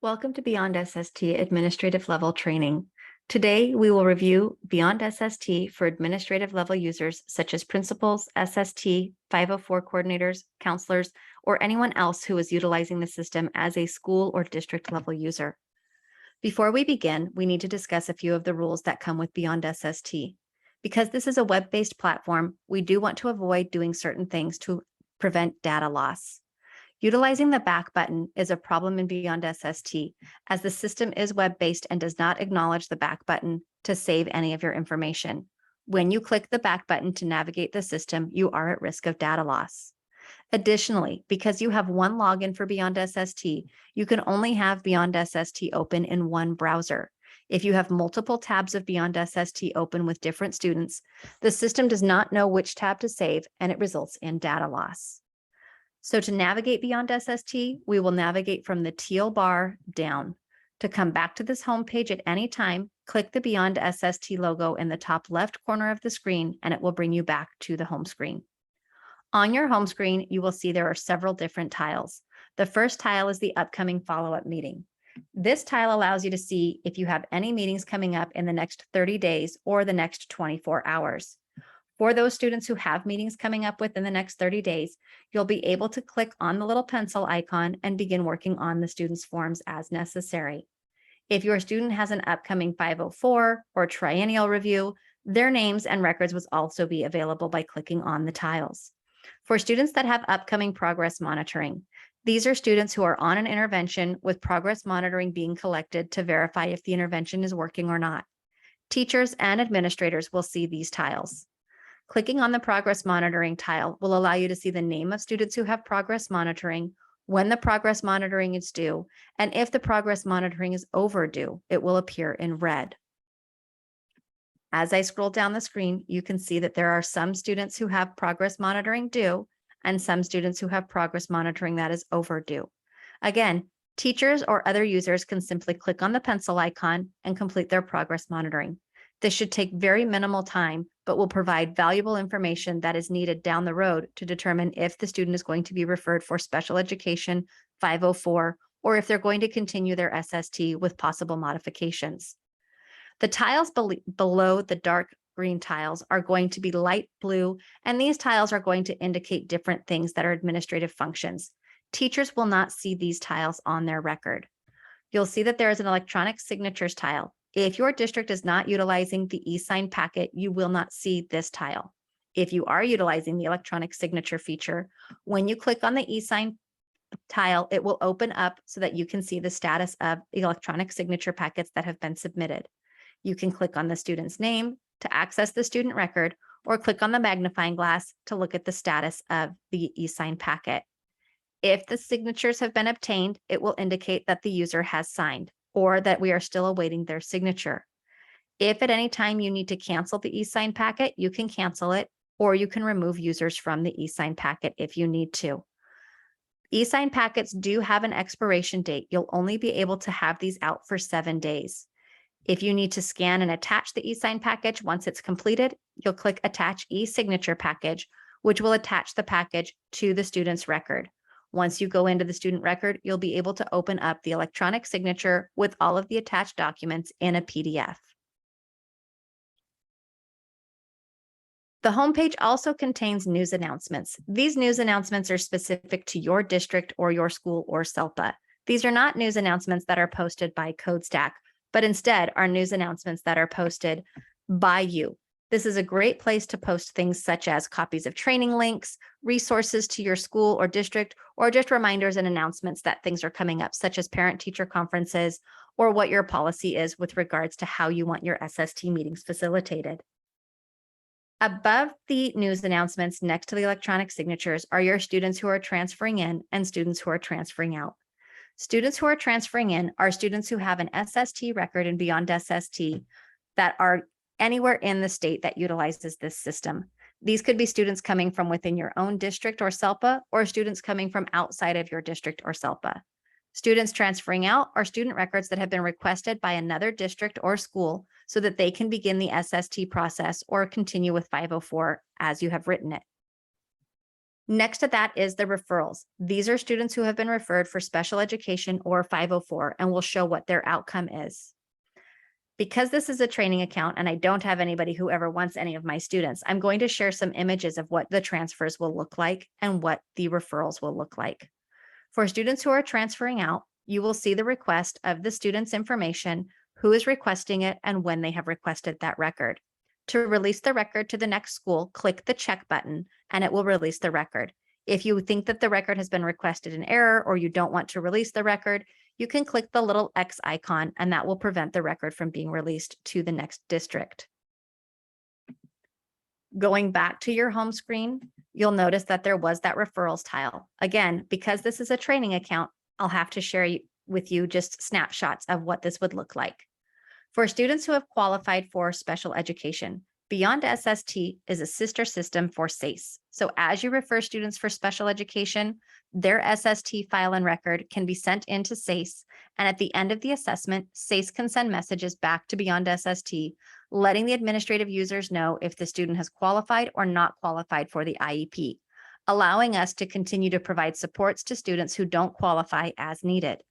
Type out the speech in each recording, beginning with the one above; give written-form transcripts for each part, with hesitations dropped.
Welcome to BeyondSST Administrative Level Training. Today, we will review BeyondSST for administrative level users such as principals, SST, 504 coordinators, counselors, or anyone else who is utilizing the system as a school or district level user. Before we begin, we need to discuss a few of the rules that come with BeyondSST. Because this is a web-based platform, we do want to avoid doing certain things to prevent data loss. Utilizing the back button is a problem in BeyondSST, as the system is web-based and does not acknowledge the back button to save any of your information. When you click the back button to navigate the system, you are at risk of data loss. Additionally, because you have one login for BeyondSST, you can only have BeyondSST open in one browser. If you have multiple tabs of BeyondSST open with different students, the system does not know which tab to save, and it results in data loss. So to navigate BeyondSST, we will navigate from the teal bar down. To come back to this home page at any time, click the BeyondSST logo in the top left corner of the screen, and it will bring you back to the home screen. On your home screen, you will see there are several different tiles. The first tile is the upcoming follow-up meeting. This tile allows you to see if you have any meetings coming up in the next 30 days or the next 24 hours. For those students who have meetings coming up within the next 30 days, you'll be able to click on the little pencil icon and begin working on the students' forms as necessary. If your student has an upcoming 504 or triennial review, their names and records will also be available by clicking on the tiles. For students that have upcoming progress monitoring, these are students who are on an intervention with progress monitoring being collected to verify if the intervention is working or not. Teachers and administrators will see these tiles. Clicking on the progress monitoring tile will allow you to see the name of students who have progress monitoring, when the progress monitoring is due, and if the progress monitoring is overdue, it will appear in red. As I scroll down the screen, you can see that there are some students who have progress monitoring due and some students who have progress monitoring that is overdue. Again, teachers or other users can simply click on the pencil icon and complete their progress monitoring. This should take very minimal time, but will provide valuable information that is needed down the road to determine if the student is going to be referred for special education 504, or if they're going to continue their SST with possible modifications. The tiles below the dark green tiles are going to be light blue, and these tiles are going to indicate different things that are administrative functions. Teachers will not see these tiles on their record. You'll see that there is an electronic signatures tile. If your district is not utilizing the eSign packet, you will not see this tile. If you are utilizing the electronic signature feature, when you click on the eSign tile, it will open up so that you can see the status of the electronic signature packets that have been submitted. You can click on the student's name to access the student record, or click on the magnifying glass to look at the status of the eSign packet. If the signatures have been obtained, it will indicate that the user has signed, or that we are still awaiting their signature. If at any time you need to cancel the eSign packet, you can cancel it, or you can remove users from the eSign packet if you need to. eSign packets do have an expiration date. You'll only be able to have these out for 7 days. If you need to scan and attach the eSign package once it's completed, you'll click Attach eSignature Package, which will attach the package to the student's record. Once you go into the student record, you'll be able to open up the electronic signature with all of the attached documents in a PDF. The homepage also contains news announcements. These news announcements are specific to your district or your school or SELPA. These are not news announcements that are posted by CodeStack, but instead are news announcements that are posted by you. This is a great place to post things such as copies of training links, resources to your school or district, or just reminders and announcements that things are coming up, such as parent-teacher conferences, or what your policy is with regards to how you want your SST meetings facilitated. Above the news announcements next to the electronic signatures are your students who are transferring in and students who are transferring out. Students who are transferring in are students who have an SST record in BeyondSST that are anywhere in the state that utilizes this system. These could be students coming from within your own district or SELPA, or students coming from outside of your district or SELPA. Students transferring out are student records that have been requested by another district or school so that they can begin the SST process or continue with 504 as you have written it. Next to that is the referrals. These are students who have been referred for special education or 504 and will show what their outcome is. Because this is a training account and I don't have anybody who ever wants any of my students, I'm going to share some images of what the transfers will look like and what the referrals will look like. For students who are transferring out, you will see the request of the student's information, who is requesting it, and when they have requested that record. To release the record to the next school, click the check button and it will release the record. If you think that the record has been requested in error or you don't want to release the record, you can click the little X icon and that will prevent the record from being released to the next district. Going back to your home screen, you'll notice that there was that referrals tile. Again, because this is a training account, I'll have to share with you just snapshots of what this would look like. For students who have qualified for special education, BeyondSST is a sister system for SACE. So as you refer students for special education, their SST file and record can be sent into SACE. And at the end of the assessment, SACE can send messages back to BeyondSST, letting the administrative users know if the student has qualified or not qualified for the IEP, allowing us to continue to provide supports to students who don't qualify as needed.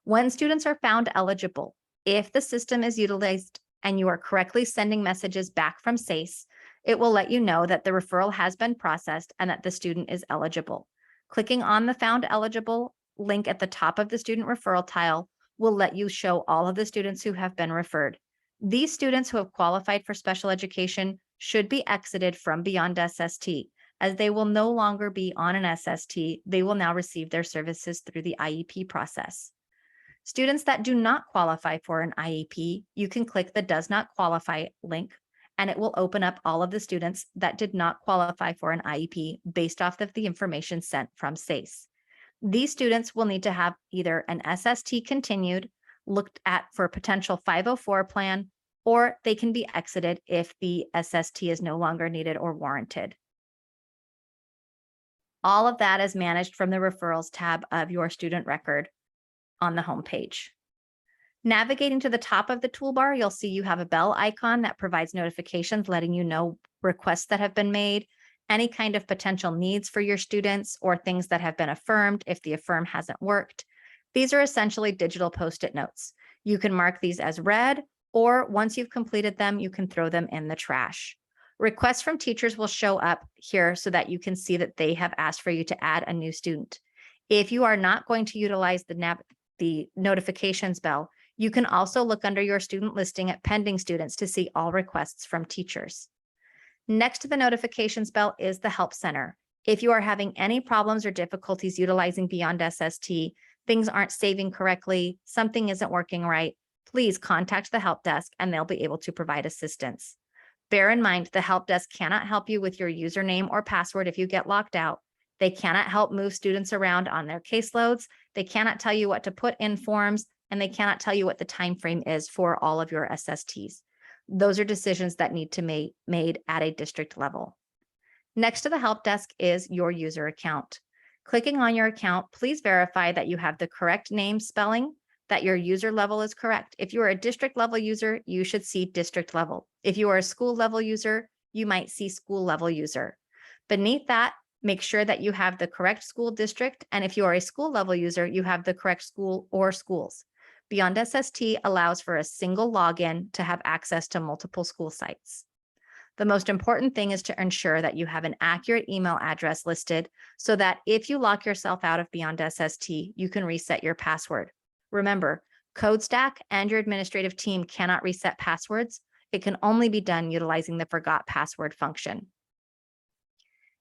When students are found eligible, if the system is utilized and you are correctly sending messages back from SACE, it will let you know that the referral has been processed and that the student is eligible. Clicking on the Found Eligible link at the top of the student referral tile will let you show all of the students who have been referred. These students who have qualified for special education should be exited from BeyondSST, as they will no longer be on an SST. They will now receive their services through the IEP process. Students that do not qualify for an IEP, you can click the Does Not Qualify link, and it will open up all of the students that did not qualify for an IEP based off of the information sent from SACE. These students will need to have either an SST continued, looked at for a potential 504 plan, or they can be exited if the SST is no longer needed or warranted. All of that is managed from the Referrals tab of your student record on the home page. Navigating to the top of the toolbar, you'll see you have a bell icon that provides notifications letting you know requests that have been made, any kind of potential needs for your students, or things that have been affirmed if the affirm hasn't worked. These are essentially digital Post-it notes. You can mark these as read, or once you've completed them, you can throw them in the trash. Requests from teachers will show up here so that you can see that they have asked for you to add a new student. If you are not going to utilize the notifications bell, you can also look under your student listing at pending students to see all requests from teachers. Next to the notifications bell is the Help Center. If you are having any problems or difficulties utilizing BeyondSST, things aren't saving correctly, something isn't working right, please contact the help desk and they'll be able to provide assistance. Bear in mind, the help desk cannot help you with your username or password if you get locked out. They cannot help move students around on their caseloads. They cannot tell you what to put in forms, and they cannot tell you what the time frame is for all of your SSTs. Those are decisions that need to be made at a district level. Next to the help desk is your user account. Clicking on your account, please verify that you have the correct name spelling, that your user level is correct. If you are a district level user, you should see district level. If you are a school level user, you might see school level user. Beneath that, make sure that you have the correct school district. And if you are a school level user, you have the correct school or schools. BeyondSST allows for a single login to have access to multiple school sites. The most important thing is to ensure that you have an accurate email address listed so that if you lock yourself out of BeyondSST, you can reset your password. Remember, CodeStack and your administrative team cannot reset passwords. It can only be done utilizing the Forgot Password function.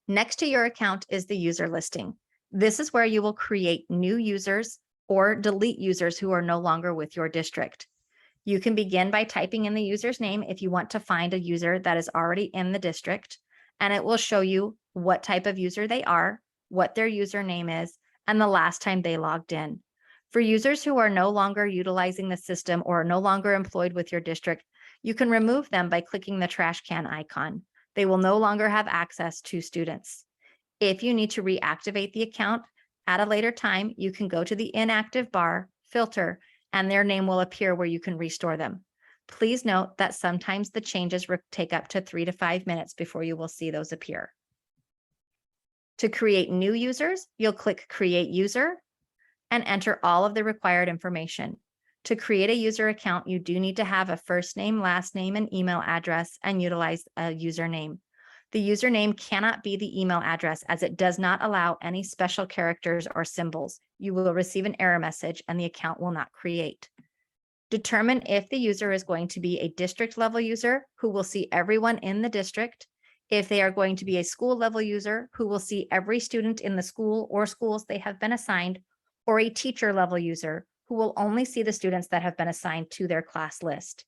Next to your account is the user listing. This is where you will create new users or delete users who are no longer with your district. You can begin by typing in the user's name if you want to find a user that is already in the district, and it will show you what type of user they are, what their username is, and the last time they logged in. For users who are no longer utilizing the system or no longer employed with your district, you can remove them by clicking the trash can icon. They will no longer have access to students. If you need to reactivate the account at a later time, you can go to the inactive bar, filter, and their name will appear where you can restore them. Please note that sometimes the changes take up to 3 to 5 minutes before you will see those appear. To create new users, you'll click Create User and enter all of the required information. To create a user account, you do need to have a first name, last name, and email address and utilize a username. The username cannot be the email address as it does not allow any special characters or symbols. You will receive an error message and the account will not create. Determine if the user is going to be a district level user who will see everyone in the district, if they are going to be a school level user who will see every student in the school or schools they have been assigned, or a teacher level user who will only see the students that have been assigned to their class list.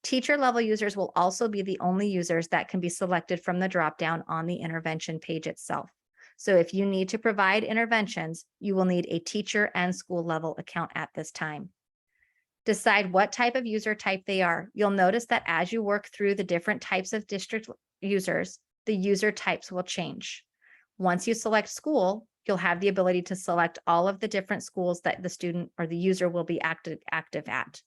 Teacher level users will also be the only users that can be selected from the dropdown on the intervention page itself. So if you need to provide interventions, you will need a teacher and school level account at this time. Decide what type of user type they are. You'll notice that as you work through the different types of district users, the user types will change. Once you select school, you'll have the ability to select all of the different schools that the student or the user will be active at.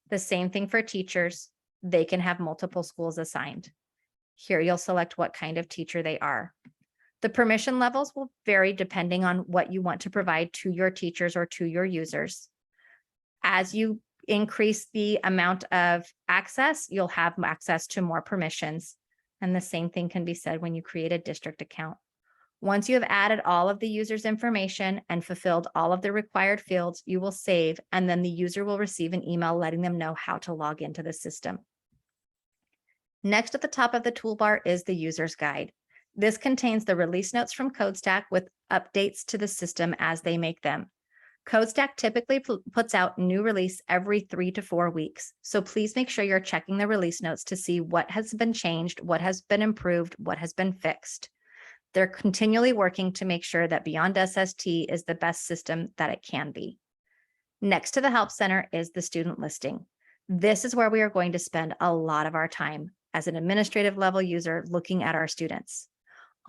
The same thing for teachers. They can have multiple schools assigned. Here you'll select what kind of teacher they are. The permission levels will vary depending on what you want to provide to your teachers or to your users. As you increase the amount of access, you'll have access to more permissions. And the same thing can be said when you create a district account. Once you have added all of the user's information and fulfilled all of the required fields, you will save, and then the user will receive an email letting them know how to log into the system. Next at the top of the toolbar is the user's guide. This contains the release notes from CodeStack with updates to the system as they make them. CodeStack typically puts out new release every 3 to 4 weeks. So please make sure you're checking the release notes to see what has been changed, what has been improved, what has been fixed. They're continually working to make sure that BeyondSST is the best system that it can be. Next to the Help Center is the student listing. This is where we are going to spend a lot of our time as an administrative level user looking at our students.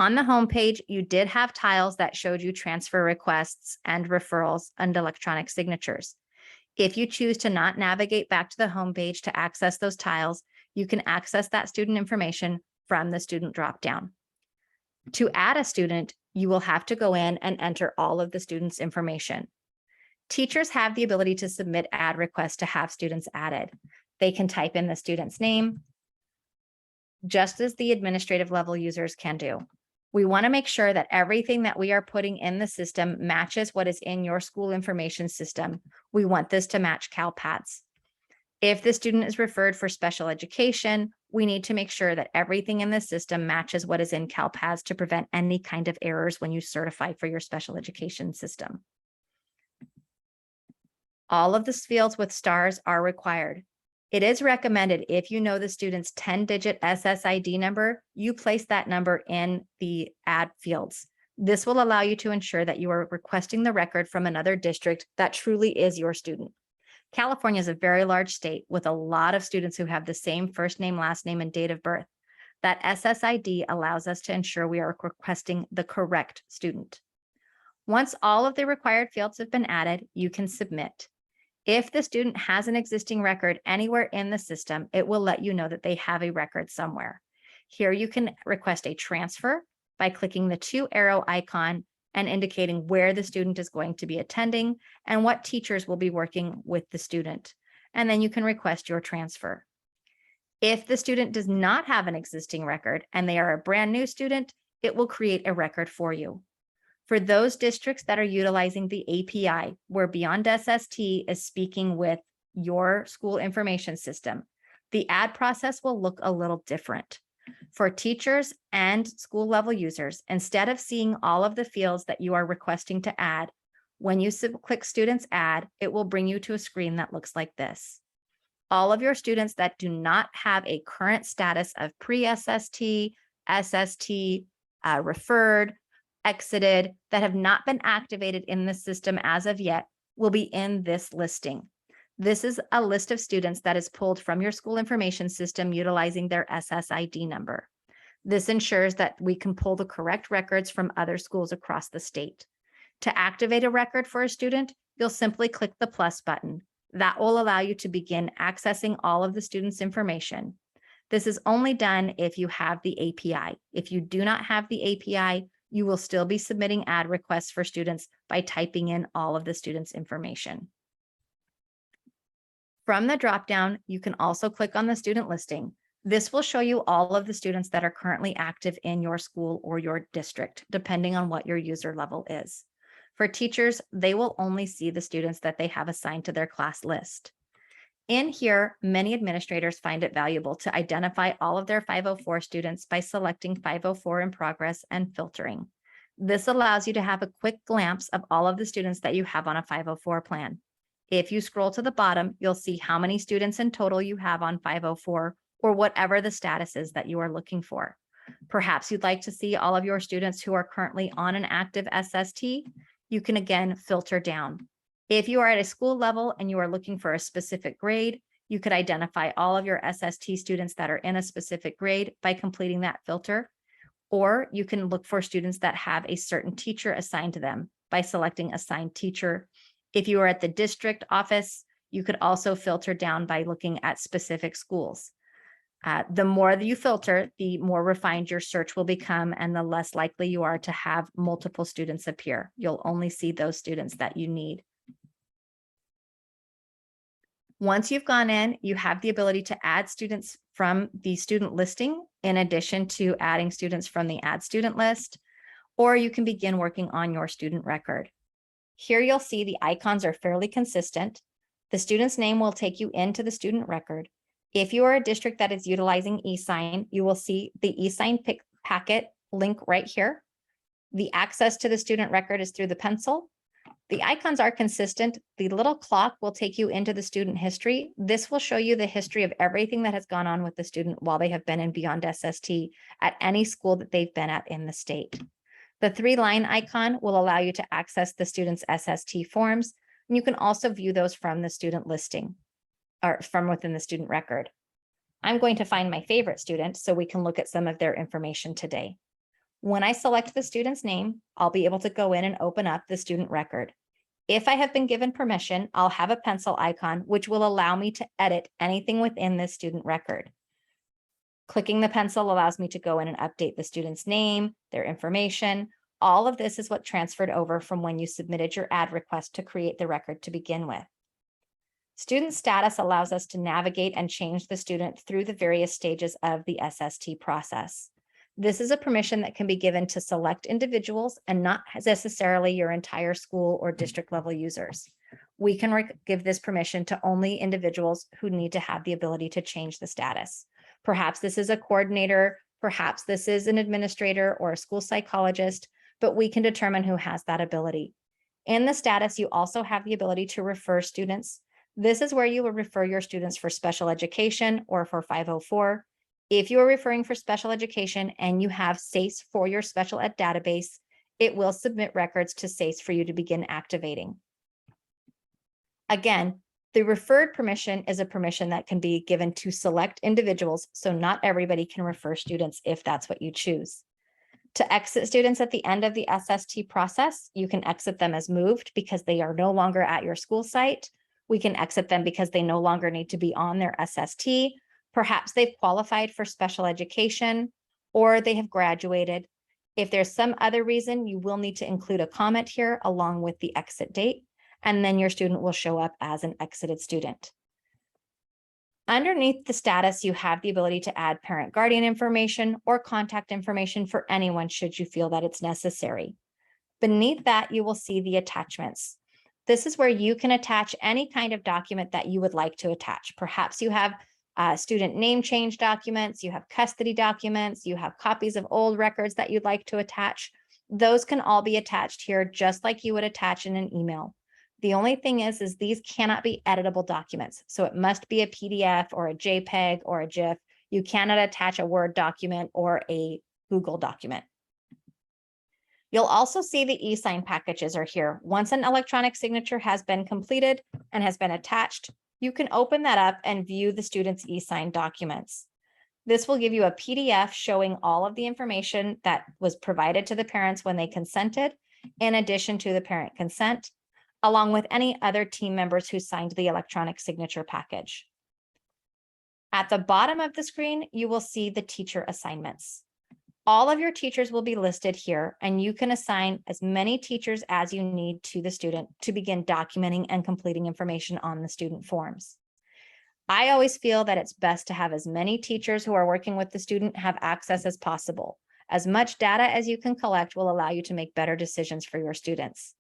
On the homepage, you did have tiles that showed you transfer requests and referrals and electronic signatures. If you choose to not navigate back to the homepage to access those tiles, you can access that student information from the student dropdown. To add a student, you will have to go in and enter all of the students' information. Teachers have the ability to submit add requests to have students added. They can type in the student's name, just as the administrative level users can do. We want to make sure that everything that we are putting in the system matches what is in your school information system. We want this to match CalPADS. If the student is referred for special education, we need to make sure that everything in the system matches what is in CalPADS to prevent any kind of errors when you certify for your special education system. All of the fields with stars are required. It is recommended if you know the student's 10-digit SSID number, you place that number in the add fields. This will allow you to ensure that you are requesting the record from another district that truly is your student. California is a very large state with a lot of students who have the same first name, last name, and date of birth. That SSID allows us to ensure we are requesting the correct student. Once all of the required fields have been added, you can submit. If the student has an existing record anywhere in the system, it will let you know that they have a record somewhere. Here you can request a transfer by clicking the 2 arrow icon and indicating where the student is going to be attending and what teachers will be working with the student. And then you can request your transfer. If the student does not have an existing record and they are a brand new student, it will create a record for you. For those districts that are utilizing the API, where BeyondSST is speaking with your school information system, the add process will look a little different. For teachers and school level users, instead of seeing all of the fields that you are requesting to add, when you click Students Add, it will bring you to a screen that looks like this. All of your students that do not have a current status of pre-SST, SST, referred, exited, that have not been activated in the system as of yet will be in this listing. This is a list of students that is pulled from your school information system utilizing their SSID number. This ensures that we can pull the correct records from other schools across the state. To activate a record for a student, you'll simply click the plus button. That will allow you to begin accessing all of the student's information. This is only done if you have the API. If you do not have the API, You will still be submitting ad requests for students by typing in all of the students' information. From the dropdown, you can also click on the student listing. This will show you all of the students that are currently active in your school or your district, depending on what your user level is. For teachers, they will only see the students that they have assigned to their class list. In here, many administrators find it valuable to identify all of their 504 students by selecting 504 in progress and filtering. This allows you to have a quick glimpse of all of the students that you have on a 504 plan. If you scroll to the bottom, you'll see how many students in total you have on 504 or whatever the status is that you are looking for. Perhaps you'd like to see all of your students who are currently on an active SST. You can again filter down. If you are at a school level and you are looking for a specific grade, you could identify all of your SST students that are in a specific grade by completing that filter. Or you can look for students that have a certain teacher assigned to them by selecting assigned teacher. If you are at the district office, you could also filter down by looking at specific schools. The more that you filter, the more refined your search will become and the less likely you are to have multiple students appear. You'll only see those students that you need. Once you've gone in, you have the ability to add students from the student listing in addition to adding students from the add student list, or you can begin working on your student record. Here you'll see the icons are fairly consistent. The student's name will take you into the student record. If you are a district that is utilizing eSign, you will see the eSign packet link right here. The access to the student record is through the pencil. The icons are consistent. The little clock will take you into the student history. This will show you the history of everything that has gone on with the student while they have been in BeyondSST at any school that they've been at in the state. The 3-line icon will allow you to access the student's SST forms, and you can also view those from the student listing or from within the student record. I'm going to find my favorite student so we can look at some of their information today. When I select the student's name, I'll be able to go in and open up the student record. If I have been given permission, I'll have a pencil icon, which will allow me to edit anything within this student record. Clicking the pencil allows me to go in and update the student's name, their information. All of this is what transferred over from when you submitted your ad request to create the record to begin with. Student status allows us to navigate and change the student through the various stages of the SST process. This is a permission that can be given to select individuals and not necessarily your entire school or district level users. We can give this permission to only individuals who need to have the ability to change the status. Perhaps this is a coordinator, perhaps this is an administrator or a school psychologist, but we can determine who has that ability. In the status, you also have the ability to refer students. This is where you will refer your students for special education or for 504. If you are referring for special education and you have SACE for your special ed database, it will submit records to SACE for you to begin activating. Again, the referred permission is a permission that can be given to select individuals, so not everybody can refer students if that's what you choose. To exit students at the end of the SST process, you can exit them as moved because they are no longer at your school site. We can exit them because they no longer need to be on their SST. Perhaps they've qualified for special education or they have graduated. If there's some other reason, you will need to include a comment here along with the exit date, and then your student will show up as an exited student. Underneath the status, you have the ability to add parent guardian information or contact information for anyone should you feel that it's necessary. Beneath that, you will see the attachments. This is where you can attach any kind of document that you would like to attach. Perhaps you have student name change documents, you have custody documents, you have copies of old records that you'd like to attach. Those can all be attached here just like you would attach in an email. The only thing is these cannot be editable documents. So it must be a PDF or a JPEG or a GIF. You cannot attach a Word document or a Google document. You'll also see the eSign packages are here. Once an electronic signature has been completed and has been attached, you can open that up and view the student's eSign documents. This will give you a PDF showing all of the information that was provided to the parents when they consented, in addition to the parent consent, along with any other team members who signed the electronic signature package. At the bottom of the screen, you will see the teacher assignments. All of your teachers will be listed here, and you can assign as many teachers as you need to the student to begin documenting and completing information on the student forms. I always feel that it's best to have as many teachers who are working with the student have access as possible. As much data as you can collect will allow you to make better decisions for your students.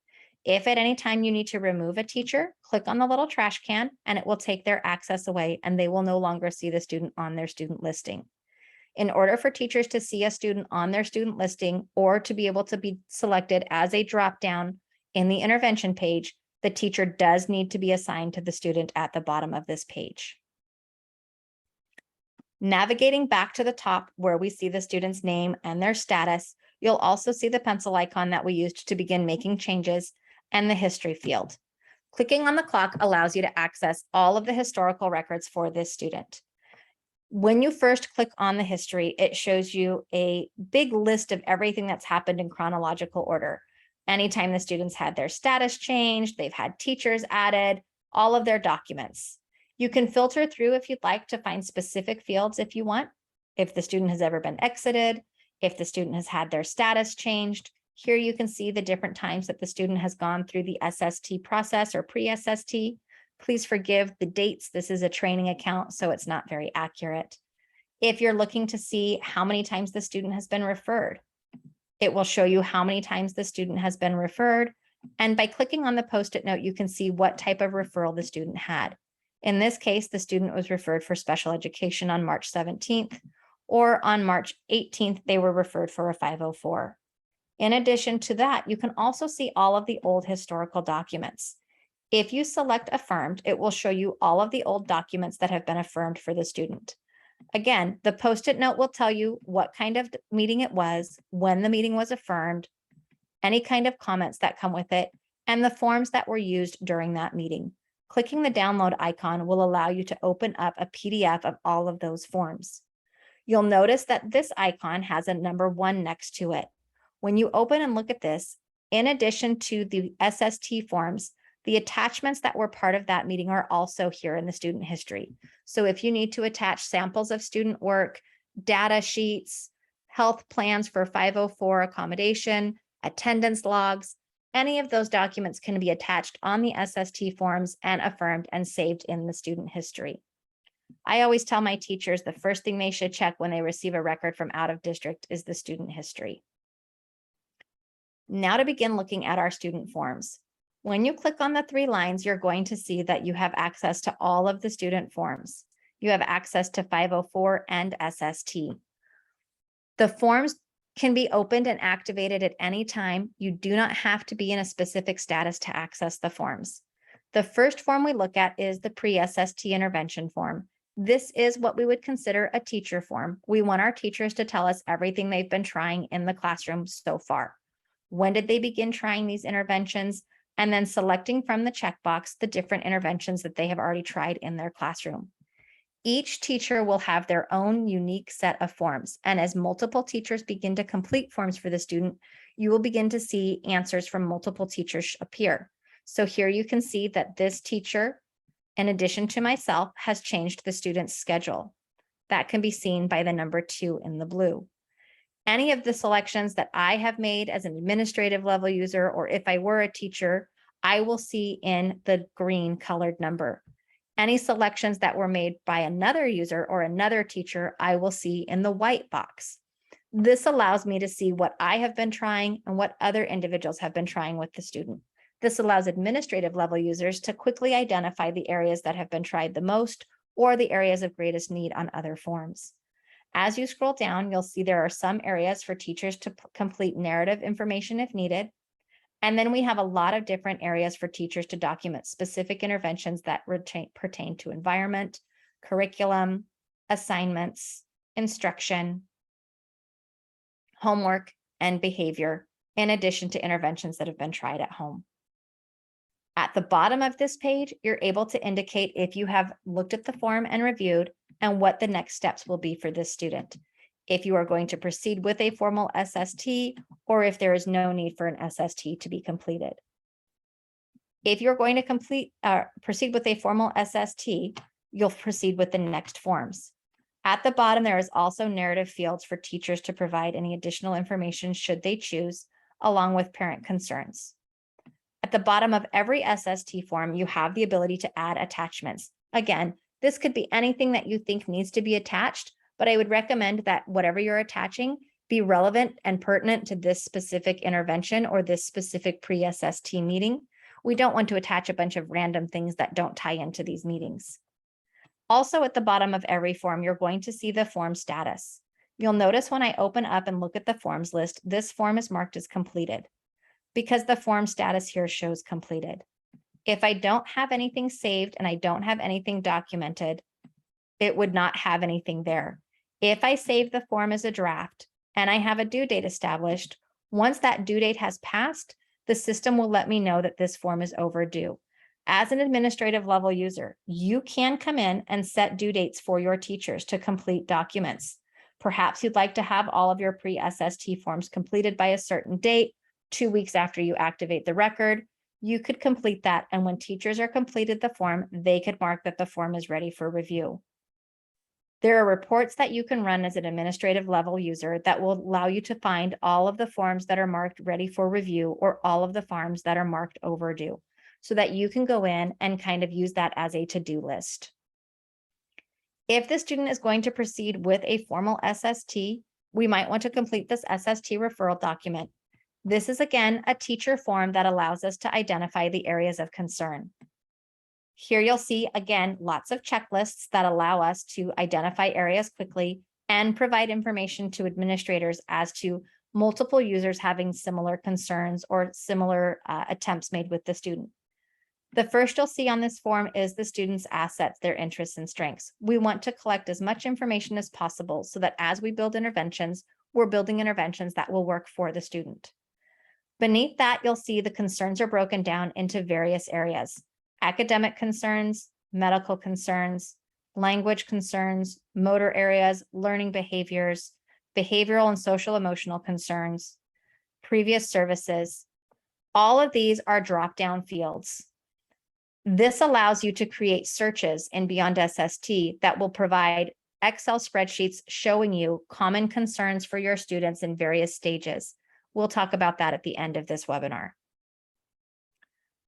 If at any time you need to remove a teacher, click on the little trash can and it will take their access away and they will no longer see the student on their student listing. In order for teachers to see a student on their student listing or to be able to be selected as a dropdown in the intervention page, the teacher does need to be assigned to the student at the bottom of this page. Navigating back to the top where we see the student's name and their status, you'll also see the pencil icon that we used to begin making changes and the history field. Clicking on the clock allows you to access all of the historical records for this student. When you first click on the history, it shows you a big list of everything that's happened in chronological order. Anytime the students had their status changed, they've had teachers added, all of their documents. You can filter through if you'd like to find specific fields if you want, if the student has ever been exited, if the student has had their status changed. Here you can see the different times that the student has gone through the SST process or pre-SST. Please forgive the dates. This is a training account, so it's not very accurate. If you're looking to see how many times the student has been referred, it will show you how many times the student has been referred. And by clicking on the Post-it note, you can see what type of referral the student had. In this case, the student was referred for special education on March 17th, or on March 18th, they were referred for a 504. In addition to that, you can also see all of the old historical documents. If you select Affirmed, it will show you all of the old documents that have been affirmed for the student. Again, the Post-it note will tell you what kind of meeting it was, when the meeting was affirmed, any kind of comments that come with it, and the forms that were used during that meeting. Clicking the download icon will allow you to open up a PDF of all of those forms. You'll notice that this icon has a number 1 next to it. When you open and look at this, in addition to the SST forms, the attachments that were part of that meeting are also here in the student history. So if you need to attach samples of student work, data sheets, health plans for 504 accommodation, attendance logs, any of those documents can be attached on the SST forms and affirmed and saved in the student history. I always tell my teachers the first thing they should check when they receive a record from out of district is the student history. Now to begin looking at our student forms. When you click on the 3 lines, you're going to see that you have access to all of the student forms. You have access to 504 and SST. The forms can be opened and activated at any time. You do not have to be in a specific status to access the forms. The first form we look at is the pre-SST intervention form. This is what we would consider a teacher form. We want our teachers to tell us everything they've been trying in the classroom so far. When did they begin trying these interventions? And then selecting from the checkbox the different interventions that they have already tried in their classroom. Each teacher will have their own unique set of forms. And as multiple teachers begin to complete forms for the student, you will begin to see answers from multiple teachers appear. So here you can see that this teacher, in addition to myself, has changed the student's schedule. That can be seen by the number 2 in the blue. Any of the selections that I have made as an administrative level user, or if I were a teacher, I will see in the green colored number. Any selections that were made by another user or another teacher, I will see in the white box. This allows me to see what I have been trying and what other individuals have been trying with the student. This allows administrative level users to quickly identify the areas that have been tried the most or the areas of greatest need on other forms. As you scroll down, you'll see there are some areas for teachers to complete narrative information if needed. And then we have a lot of different areas for teachers to document specific interventions that pertain to environment, curriculum, assignments, instruction, homework, and behavior, in addition to interventions that have been tried at home. At the bottom of this page, you're able to indicate if you have looked at the form and reviewed and what the next steps will be for this student. If you are going to proceed with a formal SST or if there is no need for an SST to be completed. If you're going to proceed with a formal SST, you'll proceed with the next forms. At the bottom, there is also narrative fields for teachers to provide any additional information should they choose, along with parent concerns. At the bottom of every SST form, you have the ability to add attachments. Again, this could be anything that you think needs to be attached, but I would recommend that whatever you're attaching be relevant and pertinent to this specific intervention or this specific pre-SST meeting. We don't want to attach a bunch of random things that don't tie into these meetings. Also, at the bottom of every form, you're going to see the form status. You'll notice when I open up and look at the forms list, this form is marked as completed because the form status here shows completed. If I don't have anything saved and I don't have anything documented, it would not have anything there. If I save the form as a draft and I have a due date established, once that due date has passed, the system will let me know that this form is overdue. As an administrative level user, you can come in and set due dates for your teachers to complete documents. Perhaps you'd like to have all of your pre-SST forms completed by a certain date, 2 weeks after you activate the record. You could complete that, and when teachers are completed the form, they could mark that the form is ready for review. There are reports that you can run as an administrative level user that will allow you to find all of the forms that are marked ready for review or all of the forms that are marked overdue, so that you can go in and kind of use that as a to-do list. If the student is going to proceed with a formal SST, we might want to complete this SST referral document. This is, again, a teacher form that allows us to identify the areas of concern. Here you'll see, again, lots of checklists that allow us to identify areas quickly and provide information to administrators as to multiple users having similar concerns or similar attempts made with the student. The first you'll see on this form is the student's assets, their interests and strengths. We want to collect as much information as possible so that as we build interventions, we're building interventions that will work for the student. Beneath that, you'll see the concerns are broken down into various areas: academic concerns, medical concerns, language concerns, motor areas, learning behaviors, behavioral and social emotional concerns, previous services. All of these are drop-down fields. This allows you to create searches in BeyondSST that will provide Excel spreadsheets showing you common concerns for your students in various stages. We'll talk about that at the end of this webinar.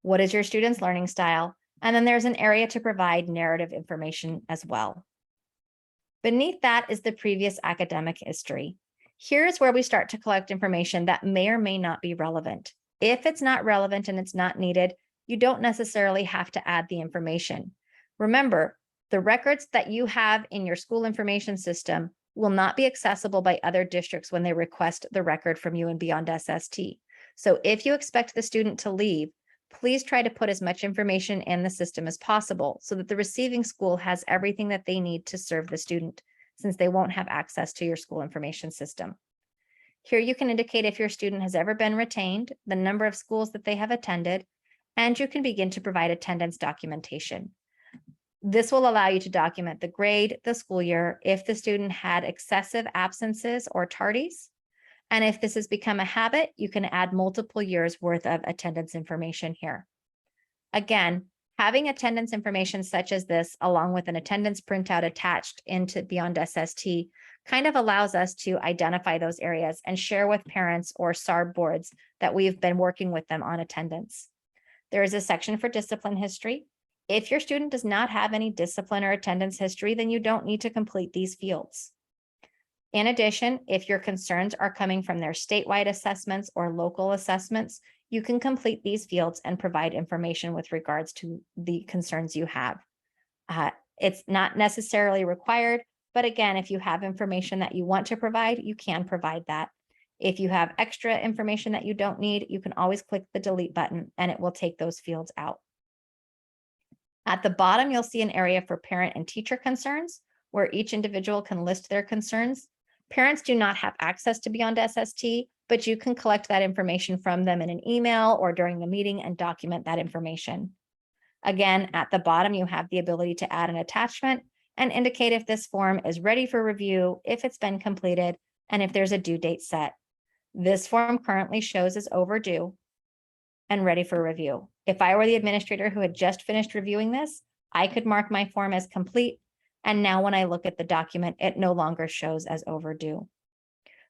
What is your student's learning style? And then there's an area to provide narrative information as well. Beneath that is the previous academic history. Here's where we start to collect information that may or may not be relevant. If it's not relevant and it's not needed, you don't necessarily have to add the information. Remember, the records that you have in your school information system will not be accessible by other districts when they request the record from you in BeyondSST. So if you expect the student to leave, please try to put as much information in the system as possible so that the receiving school has everything that they need to serve the student, since they won't have access to your school information system. Here you can indicate if your student has ever been retained, the number of schools that they have attended, and you can begin to provide attendance documentation. This will allow you to document the grade, the school year, if the student had excessive absences or tardies. And if this has become a habit, you can add multiple years worth of attendance information here. Again, having attendance information such as this, along with an attendance printout attached into BeyondSST, kind of allows us to identify those areas and share with parents or SARB boards that we've been working with them on attendance. There is a section for discipline history. If your student does not have any discipline or attendance history, then you don't need to complete these fields. In addition, if your concerns are coming from their statewide assessments or local assessments, you can complete these fields and provide information with regards to the concerns you have. It's not necessarily required, but again, if you have information that you want to provide, you can provide that. If you have extra information that you don't need, you can always click the delete button and it will take those fields out. At the bottom, you'll see an area for parent and teacher concerns, where each individual can list their concerns. Parents do not have access to BeyondSST, but you can collect that information from them in an email or during the meeting and document that information. Again, at the bottom, you have the ability to add an attachment and indicate if this form is ready for review, if it's been completed, and if there's a due date set. This form currently shows as overdue and ready for review. If I were the administrator who had just finished reviewing this, I could mark my form as complete, And now when I look at the document, it no longer shows as overdue.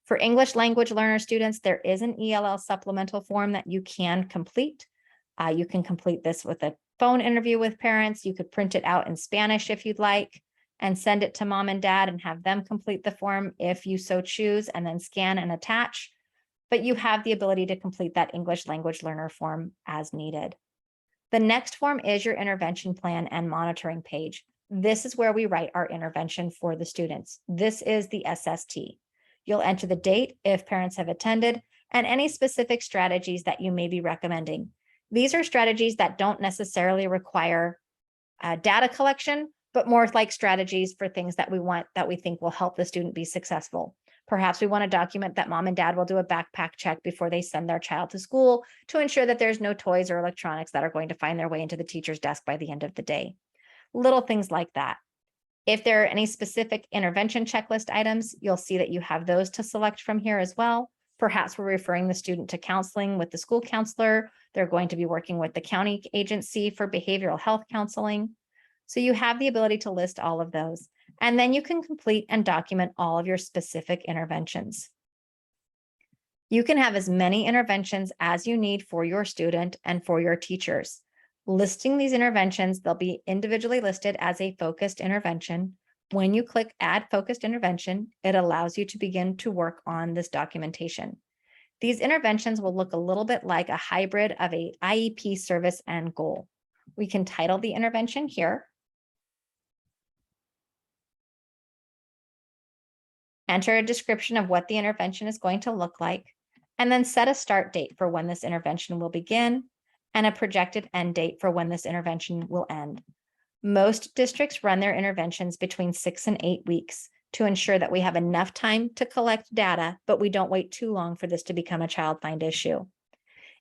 For English language learner students, there is an ELL supplemental form that you can complete. You can complete this with a phone interview with parents. You could print it out in Spanish if you'd like and send it to mom and dad and have them complete the form if you so choose, and then scan and attach. But you have the ability to complete that English language learner form as needed. The next form is your intervention plan and monitoring page. This is where we write our intervention for the students. This is the SST. You'll enter the date if parents have attended and any specific strategies that you may be recommending. These are strategies that don't necessarily require data collection, but more like strategies for things that we think will help the student be successful. Perhaps we want to document that mom and dad will do a backpack check before they send their child to school to ensure that there's no toys or electronics that are going to find their way into the teacher's desk by the end of the day. Little things like that. If there are any specific intervention checklist items, you'll see that you have those to select from here as well. Perhaps we're referring the student to counseling with the school counselor. They're going to be working with the county agency for behavioral health counseling. So you have the ability to list all of those, and then you can complete and document all of your specific interventions. You can have as many interventions as you need for your student and for your teachers. Listing these interventions, they'll be individually listed as a focused intervention. When you click Add Focused Intervention, it allows you to begin to work on this documentation. These interventions will look a little bit like a hybrid of an IEP service and goal. We can title the intervention here. Enter a description of what the intervention is going to look like, and then set a start date for when this intervention will begin and a projected end date for when this intervention will end. Most districts run their interventions between 6 and 8 weeks to ensure that we have enough time to collect data, but we don't wait too long for this to become a child find issue.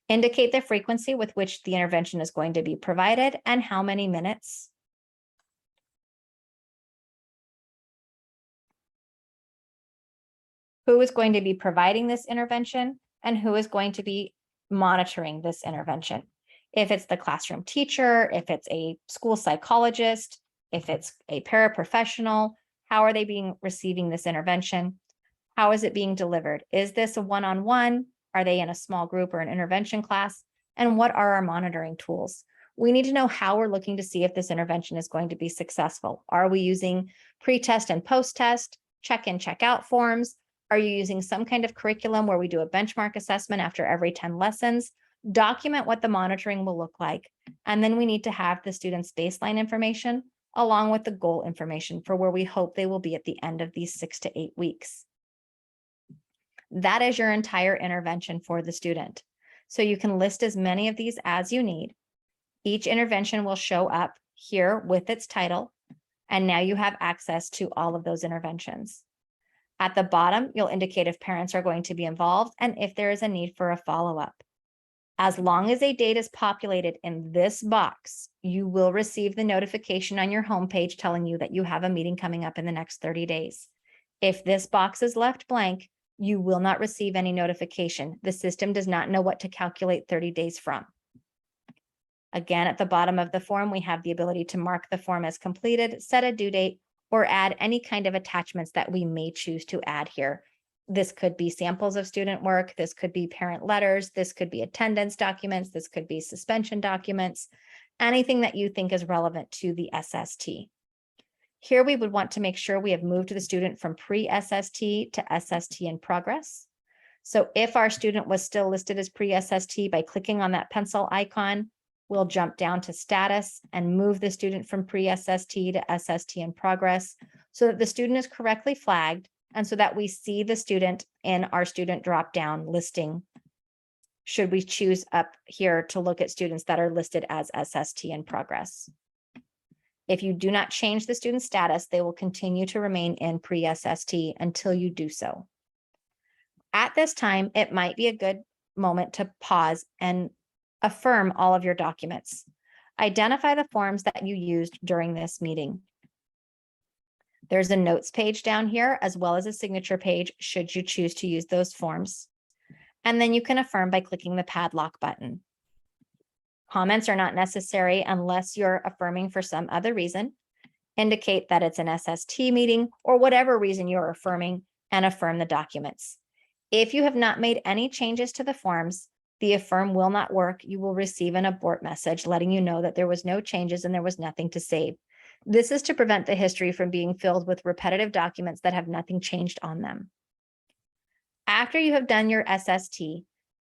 Indicate the frequency with which the intervention is going to be provided and how many minutes. Who is going to be providing this intervention and who is going to be monitoring this intervention. If it's the classroom teacher, if it's a school psychologist, if it's a paraprofessional, how are they receiving this intervention? How is it being delivered? Is this a one-on-one? Are they in a small group or an intervention class? And what are our monitoring tools? We need to know how we're looking to see if this intervention is going to be successful. Are we using pre-test and post-test, check-in, check-out forms? Are you using some kind of curriculum where we do a benchmark assessment after every 10 lessons? Document what the monitoring will look like. And then we need to have the students' baseline information along with the goal information for where we hope they will be at the end of these 6 to 8 weeks. That is your entire intervention for the student. So you can list as many of these as you need. Each intervention will show up here with its title, and now you have access to all of those interventions. At the bottom, you'll indicate if parents are going to be involved and if there is a need for a follow-up. As long as a date is populated in this box, you will receive the notification on your homepage telling you that you have a meeting coming up in the next 30 days. If this box is left blank, you will not receive any notification. The system does not know what to calculate 30 days from. Again, at the bottom of the form, we have the ability to mark the form as completed, set a due date, or add any kind of attachments that we may choose to add here. This could be samples of student work. This could be parent letters. This could be attendance documents. This could be suspension documents, anything that you think is relevant to the SST. Here we would want to make sure we have moved the student from pre-SST to SST in progress. So if our student was still listed as pre-SST, by clicking on that pencil icon, we'll jump down to status and move the student from pre-SST to SST in progress so that the student is correctly flagged and so that we see the student in our student drop-down listing should we choose up here to look at students that are listed as SST in progress. If you do not change the student status, they will continue to remain in pre-SST until you do so. At this time, it might be a good moment to pause and affirm all of your documents. Identify the forms that you used during this meeting. There's a notes page down here, as well as a signature page, should you choose to use those forms. And then you can affirm by clicking the padlock button. Comments are not necessary unless you're affirming for some other reason. indicate that it's an SST meeting or whatever reason you're affirming, and affirm the documents. If you have not made any changes to the forms, the affirm will not work. You will receive an abort message letting you know that there was no changes and there was nothing to save. This is to prevent the history from being filled with repetitive documents that have nothing changed on them. After you have done your SST,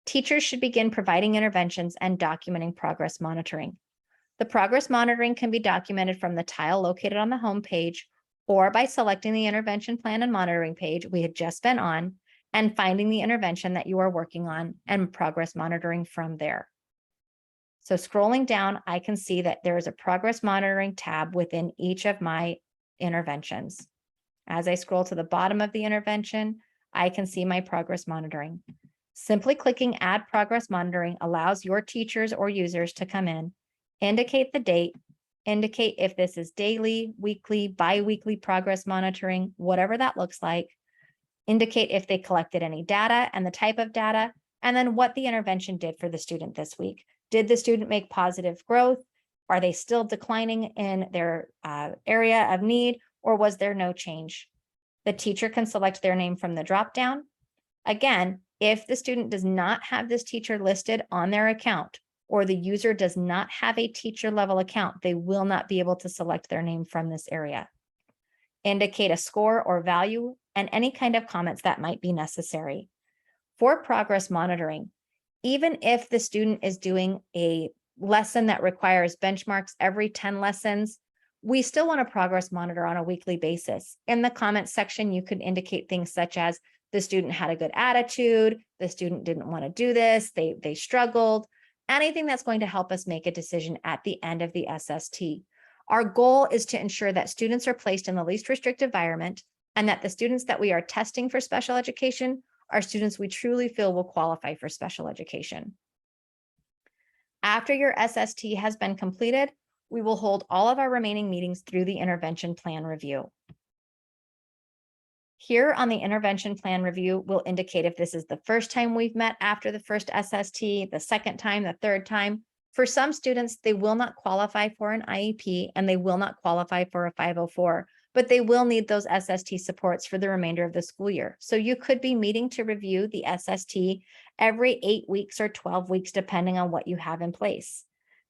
teachers should begin providing interventions and documenting progress monitoring. The progress monitoring can be documented from the tile located on the home page or by selecting the intervention plan and monitoring page we had just been on and finding the intervention that you are working on and progress monitoring from there. So scrolling down, I can see that there is a progress monitoring tab within each of my interventions. As I scroll to the bottom of the intervention, I can see my progress monitoring. Simply clicking Add Progress Monitoring allows your teachers or users to come in, indicate the date, indicate if this is daily, weekly, bi-weekly progress monitoring, whatever that looks like, indicate if they collected any data and the type of data, and then what the intervention did for the student this week. Did the student make positive growth? Are they still declining in their area of need, or was there no change? The teacher can select their name from the dropdown. Again, if the student does not have this teacher listed on their account, or the user does not have a teacher level account, they will not be able to select their name from this area. Indicate a score or value and any kind of comments that might be necessary. For progress monitoring, even if the student is doing a lesson that requires benchmarks every 10 lessons, we still want to progress monitor on a weekly basis. In the comments section, you could indicate things such as the student had a good attitude, the student didn't want to do this, they struggled, anything that's going to help us make a decision at the end of the SST. Our goal is to ensure that students are placed in the least restrictive environment and that the students that we are testing for special education are students we truly feel will qualify for special education. After your SST has been completed, we will hold all of our remaining meetings through the intervention plan review. Here on the intervention plan review, we'll indicate if this is the first time we've met after the first SST, the second time, the third time. For some students, they will not qualify for an IEP and they will not qualify for a 504, but they will need those SST supports for the remainder of the school year. So you could be meeting to review the SST every 8 weeks or 12 weeks, depending on what you have in place.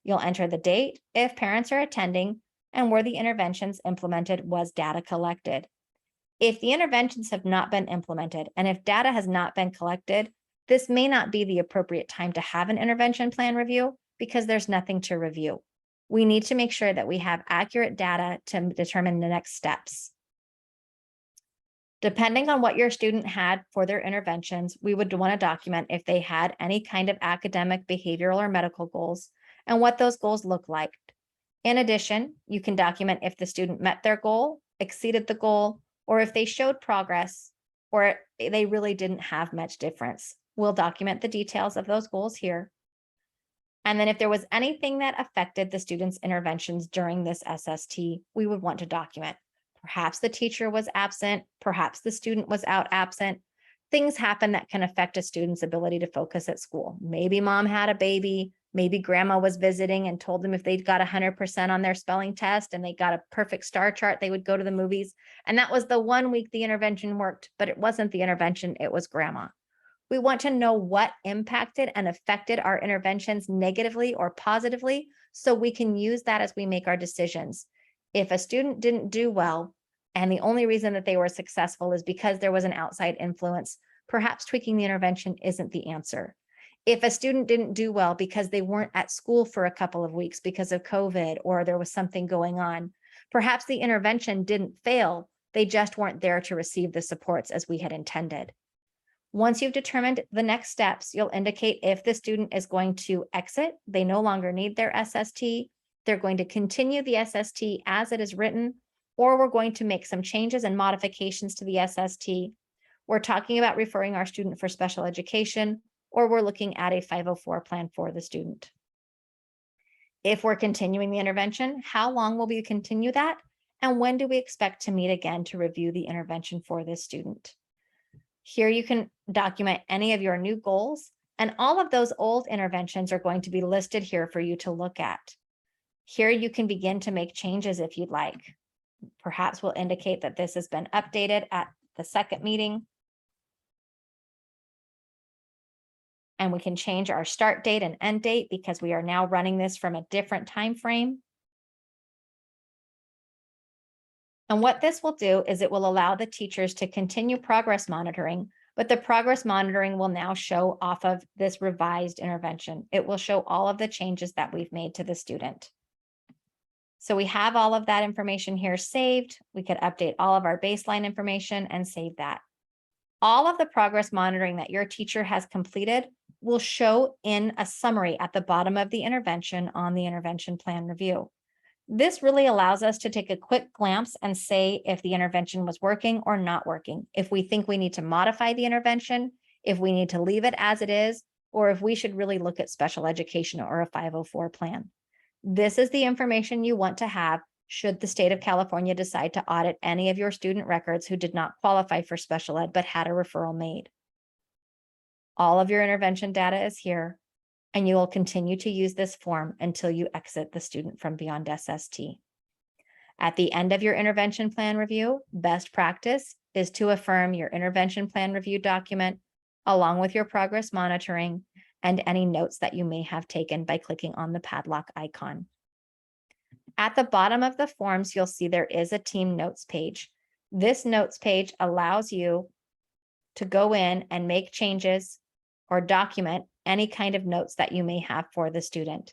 You'll enter the date, if parents are attending, and where the interventions implemented was data collected. If the interventions have not been implemented and if data has not been collected, this may not be the appropriate time to have an intervention plan review because there's nothing to review. We need to make sure that we have accurate data to determine the next steps. Depending on what your student had for their interventions, we would want to document if they had any kind of academic, behavioral, or medical goals and what those goals look like. In addition, you can document if the student met their goal, exceeded the goal, or if they showed progress, or they really didn't have much difference. We'll document the details of those goals here. And then if there was anything that affected the student's interventions during this SST, we would want to document. Perhaps the teacher was absent, perhaps the student was out absent. Things happen that can affect a student's ability to focus at school. Maybe mom had a baby, maybe grandma was visiting and told them if they'd got 100% on their spelling test and they got a perfect star chart, they would go to the movies. And that was the 1 week the intervention worked, but it wasn't the intervention, it was grandma. We want to know what impacted and affected our interventions negatively or positively, so we can use that as we make our decisions. If a student didn't do well, and the only reason that they were successful is because there was an outside influence, perhaps tweaking the intervention isn't the answer. If a student didn't do well because they weren't at school for a couple of weeks because of COVID or there was something going on, perhaps the intervention didn't fail, they just weren't there to receive the supports as we had intended. Once you've determined the next steps, you'll indicate if the student is going to exit, they no longer need their SST, they're going to continue the SST as it is written, or we're going to make some changes and modifications to the SST. We're talking about referring our student for special education, or we're looking at a 504 plan for the student. If we're continuing the intervention, how long will we continue that? And when do we expect to meet again to review the intervention for this student? Here you can document any of your new goals, and all of those old interventions are going to be listed here for you to look at. Here you can begin to make changes if you'd like. Perhaps we'll indicate that this has been updated at the second meeting. And we can change our start date and end date because we are now running this from a different time frame. And what this will do is it will allow the teachers to continue progress monitoring, but the progress monitoring will now show off of this revised intervention. It will show all of the changes that we've made to the student. So we have all of that information here saved. We could update all of our baseline information and save that. All of the progress monitoring that your teacher has completed will show in a summary at the bottom of the intervention on the intervention plan review. This really allows us to take a quick glance and say if the intervention was working or not working, if we think we need to modify the intervention, if we need to leave it as it is, or if we should really look at special education or a 504 plan. This is the information you want to have should the state of California decide to audit any of your student records who did not qualify for special ed but had a referral made. All of your intervention data is here, and you will continue to use this form until you exit the student from BeyondSST. At the end of your intervention plan review, best practice is to affirm your intervention plan review document along with your progress monitoring and any notes that you may have taken by clicking on the padlock icon. At the bottom of the forms, you'll see there is a team notes page. This notes page allows you to go in and make changes or document any kind of notes that you may have for the student.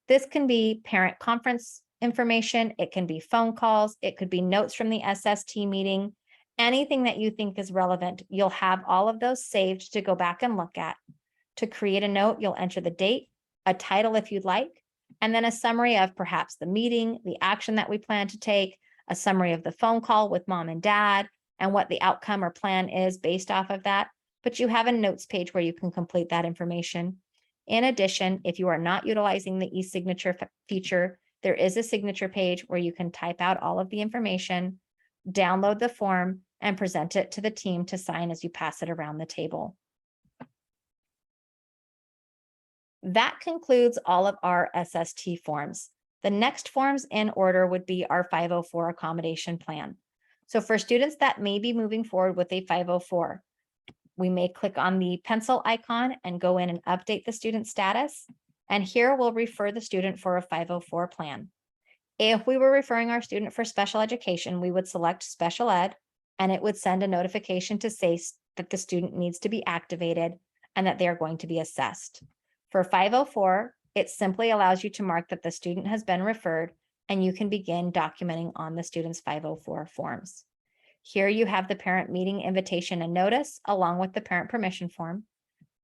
This can be parent conference information, it can be phone calls, it could be notes from the SST meeting, anything that you think is relevant. You'll have all of those saved to go back and look at. To create a note, you'll enter the date, a title if you'd like, and then a summary of perhaps the meeting, the action that we plan to take, a summary of the phone call with mom and dad, and what the outcome or plan is based off of that. But you have a notes page where you can complete that information. In addition, if you are not utilizing the e-signature feature, there is a signature page where you can type out all of the information, download the form, and present it to the team to sign as you pass it around the table. That concludes all of our SST forms. The next forms in order would be our 504 accommodation plan. So for students that may be moving forward with a 504, we may click on the pencil icon and go in and update the student status. And here we'll refer the student for a 504 plan. If we were referring our student for special education, we would select special ed, and it would send a notification to say that the student needs to be activated and that they are going to be assessed. For 504, it simply allows you to mark that the student has been referred, and you can begin documenting on the student's 504 forms. Here you have the parent meeting invitation and notice along with the parent permission form.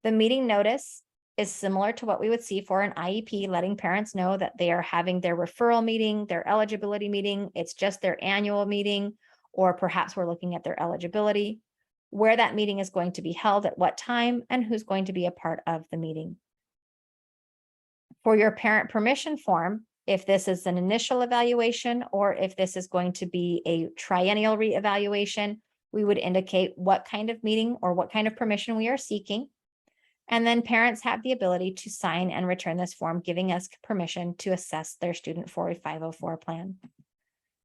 The meeting notice is similar to what we would see for an IEP, letting parents know that they are having their referral meeting, their eligibility meeting. It's just their annual meeting, or perhaps we're looking at their eligibility, where that meeting is going to be held at what time, and who's going to be a part of the meeting. For your parent permission form, if this is an initial evaluation or if this is going to be a triennial reevaluation, we would indicate what kind of meeting or what kind of permission we are seeking. And then parents have the ability to sign and return this form, giving us permission to assess their student for a 504 plan.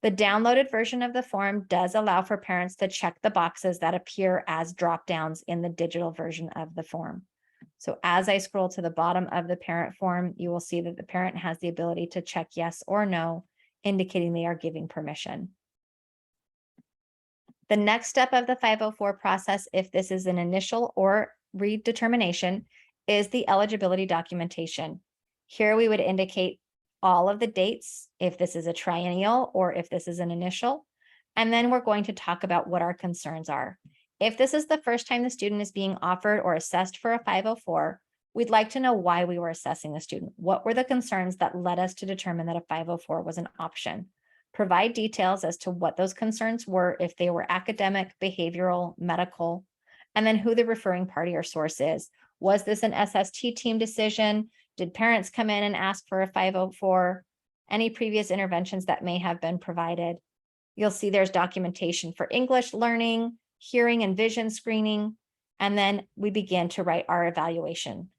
The downloaded version of the form does allow for parents to check the boxes that appear as drop-downs in the digital version of the form. So as I scroll to the bottom of the parent form, you will see that the parent has the ability to check yes or no, indicating they are giving permission. The next step of the 504 process, if this is an initial or redetermination, is the eligibility documentation. Here we would indicate all of the dates, if this is a triennial or if this is an initial, and then we're going to talk about what our concerns are. If this is the first time the student is being offered or assessed for a 504, we'd like to know why we were assessing the student. What were the concerns that led us to determine that a 504 was an option? Provide details as to what those concerns were, if they were academic, behavioral, medical, and then who the referring party or source is. Was this an SST team decision? Did parents come in and ask for a 504? Any previous interventions that may have been provided? You'll see there's documentation for English learning, hearing and vision screening, and then we begin to write our evaluation.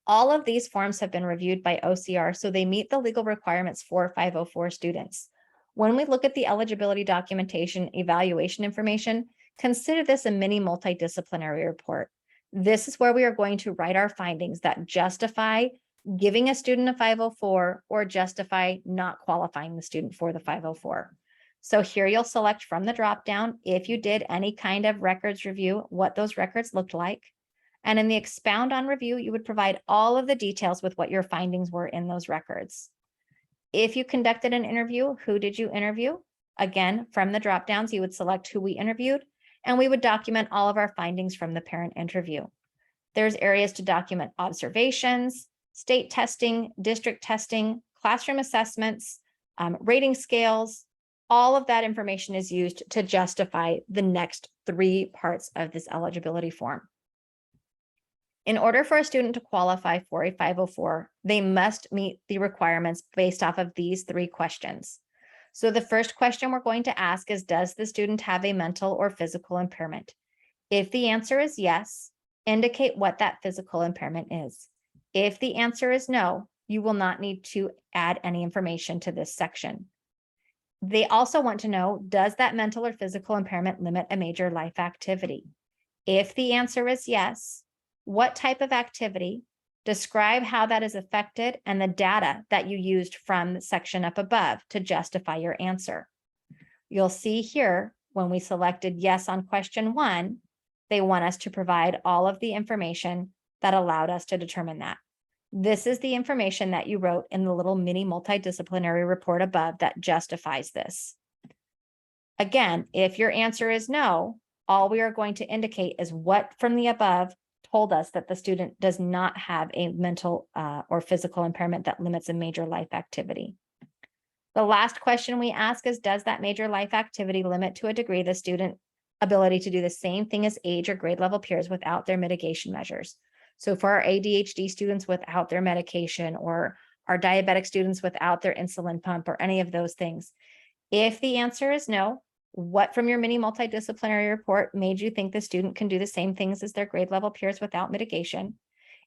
All of these forms have been reviewed by OCR, so they meet the legal requirements for 504 students. When we look at the eligibility documentation evaluation information, consider this a mini multidisciplinary report. This is where we are going to write our findings that justify giving a student a 504 or justify not qualifying the student for the 504. So here you'll select from the dropdown if you did any kind of records review, what those records looked like. And in the expound on review, you would provide all of the details with what your findings were in those records. If you conducted an interview, who did you interview? Again, from the dropdowns, you would select who we interviewed, and we would document all of our findings from the parent interview. There's areas to document observations, state testing, district testing, classroom assessments, rating scales. All of that information is used to justify the next 3 parts of this eligibility form. In order for a student to qualify for a 504, they must meet the requirements based off of these 3 questions. So the first question we're going to ask is, does the student have a mental or physical impairment? If the answer is yes, indicate what that physical impairment is. If the answer is no, you will not need to add any information to this section. They also want to know, does that mental or physical impairment limit a major life activity? If the answer is yes, what type of activity, describe how that is affected, and the data that you used from the section up above to justify your answer. You'll see here, when we selected yes on question 1, they want us to provide all of the information that allowed us to determine that. This is the information that you wrote in the little mini multidisciplinary report above that justifies this. Again, if your answer is no, all we are going to indicate is what from the above told us that the student does not have a mental or physical impairment that limits a major life activity. The last question we ask is, does that major life activity limit to a degree the student ability to do the same thing as age or grade level peers without their mitigation measures? So for our ADHD students without their medication, or our diabetic students without their insulin pump, or any of those things. If the answer is no, what from your mini multidisciplinary report made you think the student can do the same things as their grade level peers without mitigation?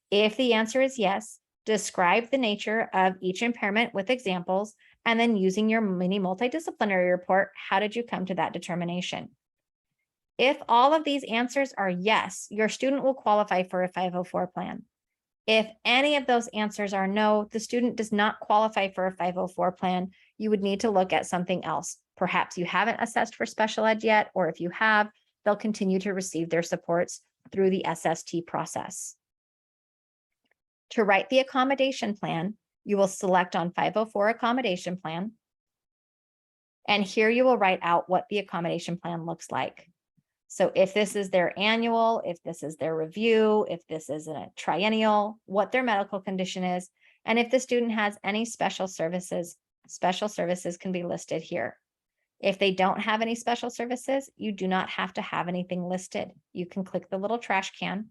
If the answer is yes, describe the nature of each impairment with examples, and then using your mini multidisciplinary report, how did you come to that determination? If all of these answers are yes, your student will qualify for a 504 plan. If any of those answers are no, the student does not qualify for a 504 plan, you would need to look at something else. Perhaps you haven't assessed for special ed yet, or if you have, they'll continue to receive their supports through the SST process. To write the accommodation plan, you will select on 504 accommodation plan. And here you will write out what the accommodation plan looks like. So if this is their annual, if this is their review, if this is a triennial, what their medical condition is, and if the student has any special services can be listed here. If they don't have any special services, you do not have to have anything listed. You can click the little trash can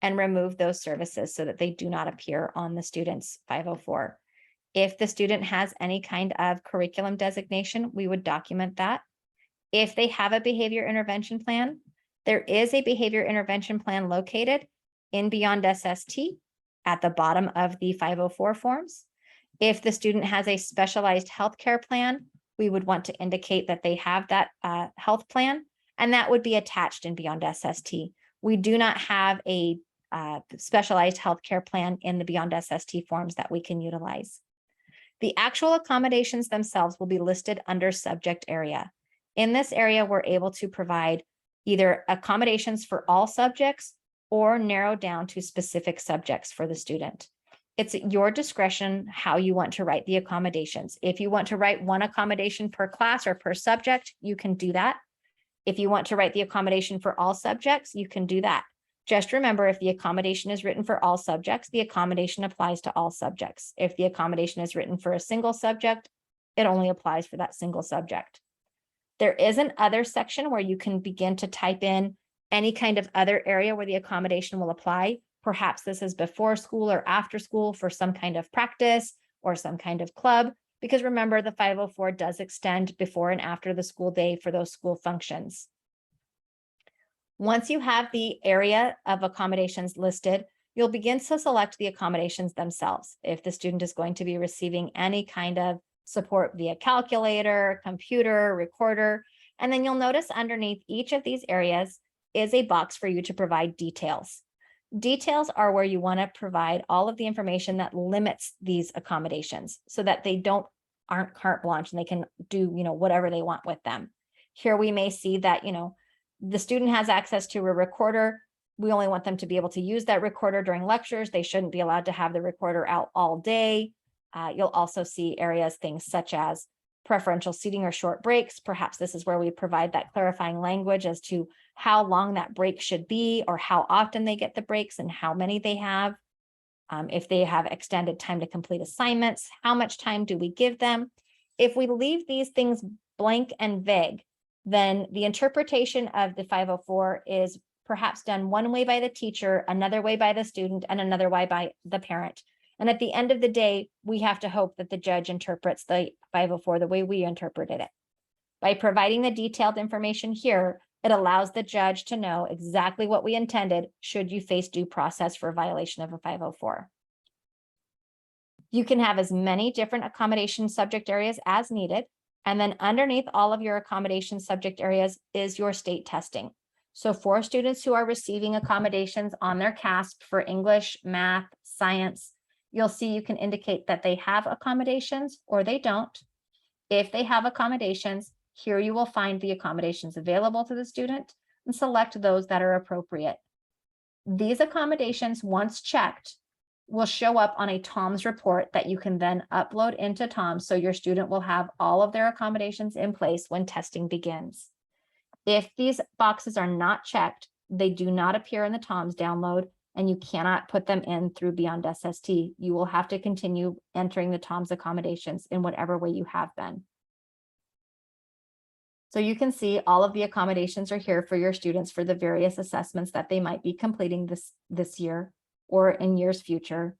and remove those services so that they do not appear on the student's 504. If the student has any kind of curriculum designation, we would document that. If they have a behavior intervention plan, there is a behavior intervention plan located in BeyondSST at the bottom of the 504 forms. If the student has a specialized healthcare plan, we would want to indicate that they have that health plan, and that would be attached in BeyondSST. We do not have a specialized healthcare plan in the BeyondSST forms that we can utilize. The actual accommodations themselves will be listed under subject area. In this area, we're able to provide either accommodations for all subjects or narrow down to specific subjects for the student. It's at your discretion how you want to write the accommodations. If you want to write one accommodation per class or per subject, you can do that. If you want to write the accommodation for all subjects, you can do that. Just remember, if the accommodation is written for all subjects, the accommodation applies to all subjects. If the accommodation is written for a single subject, it only applies for that single subject. There is an other section where you can begin to type in any kind of other area where the accommodation will apply. Perhaps this is before school or after school for some kind of practice or some kind of club, because remember, the 504 does extend before and after the school day for those school functions. Once you have the area of accommodations listed, you'll begin to select the accommodations themselves. If the student is going to be receiving any kind of support via calculator, computer, recorder. And then you'll notice underneath each of these areas is a box for you to provide details. Details are where you want to provide all of the information that limits these accommodations so that they aren't carte blanche and they can do, whatever they want with them. Here we may see that, the student has access to a recorder. We only want them to be able to use that recorder during lectures. They shouldn't be allowed to have the recorder out all day. You'll also see areas, things such as preferential seating or short breaks. Perhaps this is where we provide that clarifying language as to how long that break should be or how often they get the breaks and how many they have. If they have extended time to complete assignments, how much time do we give them? If we leave these things blank and vague, then the interpretation of the 504 is perhaps done one way by the teacher, another way by the student, and another way by the parent. And at the end of the day, we have to hope that the judge interprets the 504 the way we interpreted it. By providing the detailed information here, it allows the judge to know exactly what we intended should you face due process for a violation of a 504. You can have as many different accommodation subject areas as needed. And then underneath all of your accommodation subject areas is your state testing. So for students who are receiving accommodations on their CASP for English, math, science, you'll see you can indicate that they have accommodations or they don't. If they have accommodations, here you will find the accommodations available to the student and select those that are appropriate. These accommodations, once checked, will show up on a TOMS report that you can then upload into TOMS, so your student will have all of their accommodations in place when testing begins. If these boxes are not checked, they do not appear in the TOMS download, and you cannot put them in through BeyondSST. You will have to continue entering the TOMS accommodations in whatever way you have been. So you can see all of the accommodations are here for your students for the various assessments that they might be completing this year or in years future.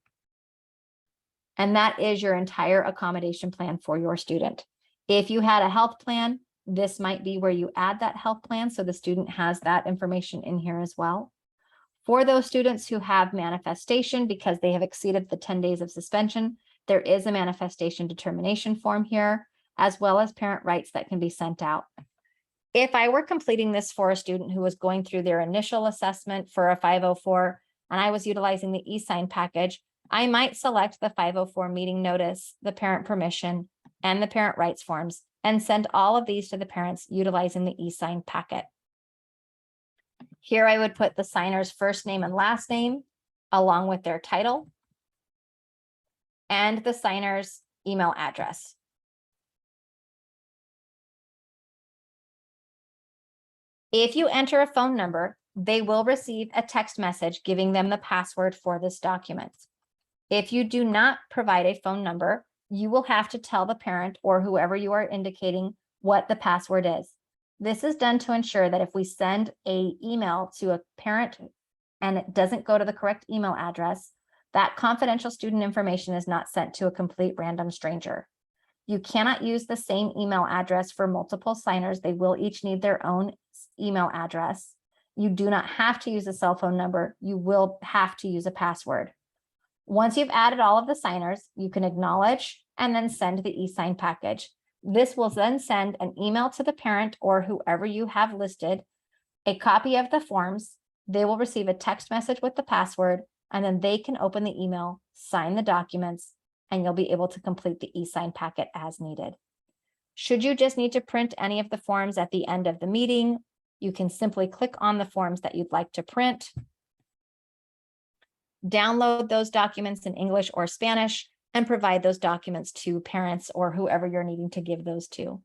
And that is your entire accommodation plan for your student. If you had a health plan, this might be where you add that health plan, so the student has that information in here as well. For those students who have manifestation because they have exceeded the 10 days of suspension, there is a manifestation determination form here, as well as parent rights that can be sent out. If I were completing this for a student who was going through their initial assessment for a 504, and I was utilizing the eSign package, I might select the 504 meeting notice, the parent permission, and the parent rights forms, and send all of these to the parents utilizing the eSign packet. Here I would put the signer's first name and last name, along with their title, and the signer's email address. If you enter a phone number, they will receive a text message giving them the password for this document. If you do not provide a phone number, you will have to tell the parent or whoever you are indicating what the password is. This is done to ensure that if we send an email to a parent and it doesn't go to the correct email address, that confidential student information is not sent to a complete random stranger. You cannot use the same email address for multiple signers. They will each need their own email address. You do not have to use a cell phone number. You will have to use a password. Once you've added all of the signers, you can acknowledge and then send the eSign package. This will then send an email to the parent or whoever you have listed, a copy of the forms. They will receive a text message with the password, and then they can open the email, sign the documents, and you'll be able to complete the eSign packet as needed. Should you just need to print any of the forms at the end of the meeting, you can simply click on the forms that you'd like to print, download those documents in English or Spanish, and provide those documents to parents or whoever you're needing to give those to.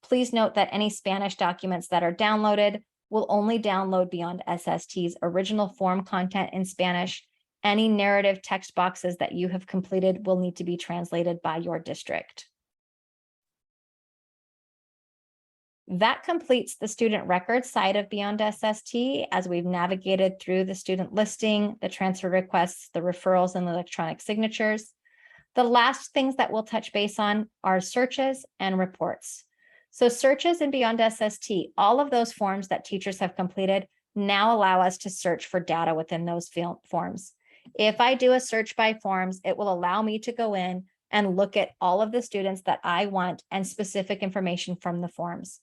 Please note that any Spanish documents that are downloaded will only download BeyondSST's original form content in Spanish. Any narrative text boxes that you have completed will need to be translated by your district. That completes the student record side of BeyondSST as we've navigated through the student listing, the transfer requests, the referrals, and the electronic signatures. The last things that we'll touch base on are searches and reports. So searches in BeyondSST, all of those forms that teachers have completed now allow us to search for data within those forms. If I do a search by forms, it will allow me to go in and look at all of the students that I want and specific information from the forms.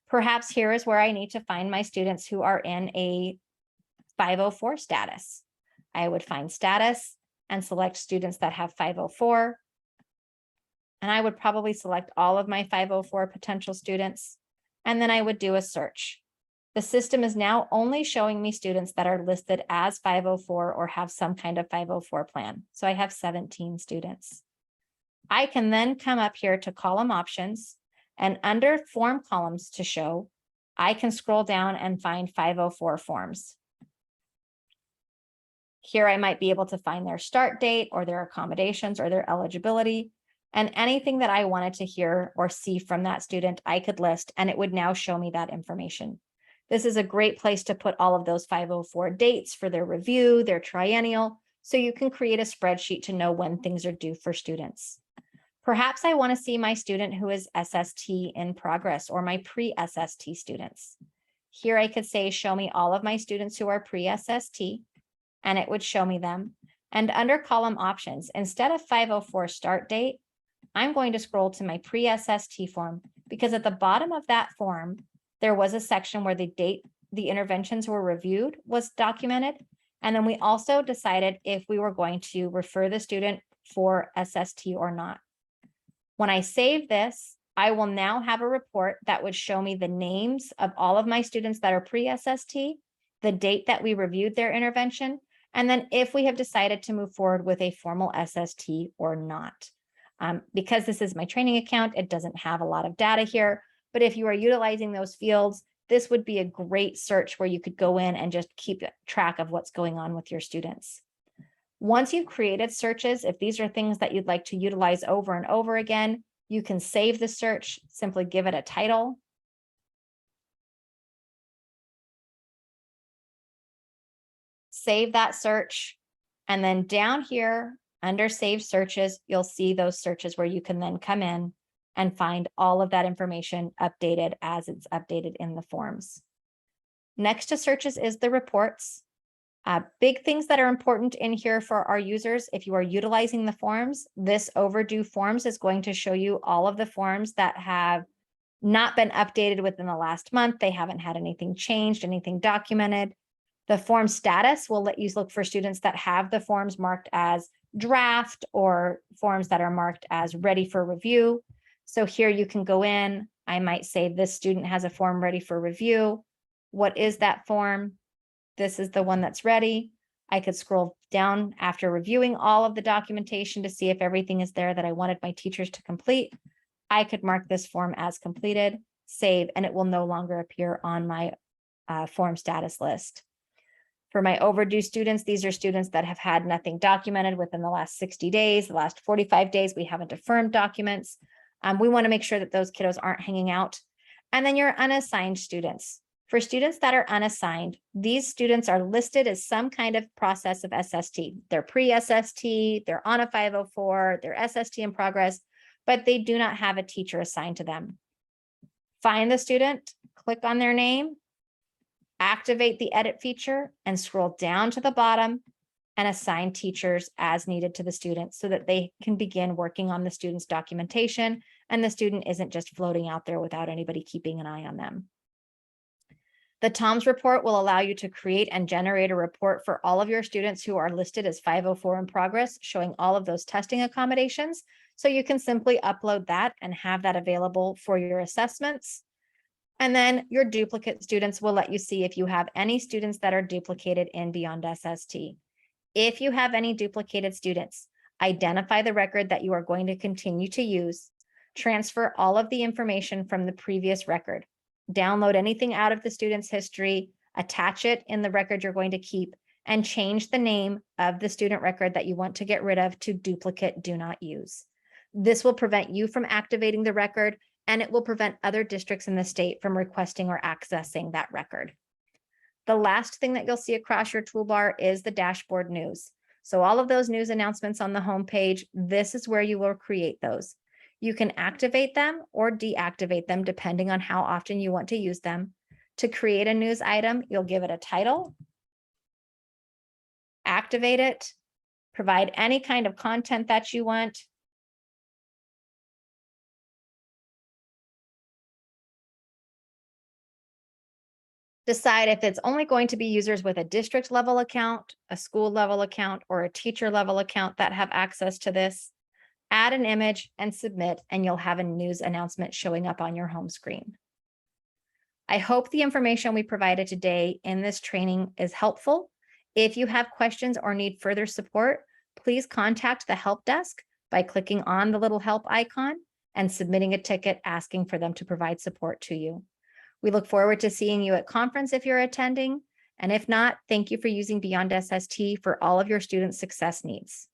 Perhaps here is where I need to find my students who are in a 504 status. I would find status and select students that have 504. And I would probably select all of my 504 potential students. And then I would do a search. The system is now only showing me students that are listed as 504 or have some kind of 504 plan. So I have 17 students. I can then come up here to column options, and under form columns to show, I can scroll down and find 504 forms. Here I might be able to find their start date or their accommodations or their eligibility, and anything that I wanted to hear or see from that student, I could list, and it would now show me that information. This is a great place to put all of those 504 dates for their review, their triennial, so you can create a spreadsheet to know when things are due for students. Perhaps I want to see my student who is SST in progress or my pre-SST students. Here I could say, show me all of my students who are pre-SST, and it would show me them. And under column options, instead of 504 start date, I'm going to scroll to my pre-SST form, because at the bottom of that form, there was a section where the date the interventions were reviewed was documented. And then we also decided if we were going to refer the student for SST or not. When I save this, I will now have a report that would show me the names of all of my students that are pre-SST, the date that we reviewed their intervention, and then if we have decided to move forward with a formal SST or not. Because this is my training account, it doesn't have a lot of data here, but if you are utilizing those fields, this would be a great search where you could go in and just keep track of what's going on with your students. Once you've created searches, if these are things that you'd like to utilize over and over again, you can save the search, simply give it a title. Save that search, and then down here under Save Searches, you'll see those searches where you can then come in and find all of that information updated as it's updated in the forms. Next to searches is the reports. Big things that are important in here for our users, if you are utilizing the forms, this overdue forms is going to show you all of the forms that have not been updated within the last month. They haven't had anything changed, anything documented. The form status will let you look for students that have the forms marked as draft or forms that are marked as ready for review. So here you can go in, I might say this student has a form ready for review. What is that form? This is the one that's ready. I could scroll down after reviewing all of the documentation to see if everything is there that I wanted my teachers to complete. I could mark this form as completed, save, and it will no longer appear on my form status list. For my overdue students, these are students that have had nothing documented within the last 60 days, the last 45 days, we haven't affirmed documents. We want to make sure that those kiddos aren't hanging out. And then your unassigned students. For students that are unassigned, these students are listed as some kind of process of SST. They're pre-SST, they're on a 504, they're SST in progress, but they do not have a teacher assigned to them. Find the student, click on their name, activate the edit feature, and scroll down to the bottom and assign teachers as needed to the student so that they can begin working on the student's documentation and the student isn't just floating out there without anybody keeping an eye on them. The TOMS report will allow you to create and generate a report for all of your students who are listed as 504 in progress, showing all of those testing accommodations. So you can simply upload that and have that available for your assessments. And then your duplicate students will let you see if you have any students that are duplicated in BeyondSST. If you have any duplicated students, identify the record that you are going to continue to use, transfer all of the information from the previous record, download anything out of the student's history, attach it in the record you're going to keep, and change the name of the student record that you want to get rid of to duplicate do not use. This will prevent you from activating the record, and it will prevent other districts in the state from requesting or accessing that record. The last thing that you'll see across your toolbar is the dashboard news. So all of those news announcements on the homepage, this is where you will create those. You can activate them or deactivate them depending on how often you want to use them. To create a news item, you'll give it a title, activate it, provide any kind of content that you want, Decide if it's only going to be users with a district level account, a school level account, or a teacher level account that have access to this. Add an image and submit, and you'll have a news announcement showing up on your home screen. I hope the information we provided today in this training is helpful. If you have questions or need further support, please contact the help desk by clicking on the little help icon and submitting a ticket asking for them to provide support to you. We look forward to seeing you at conference if you're attending. And if not, thank you for using BeyondSST for all of your student success needs.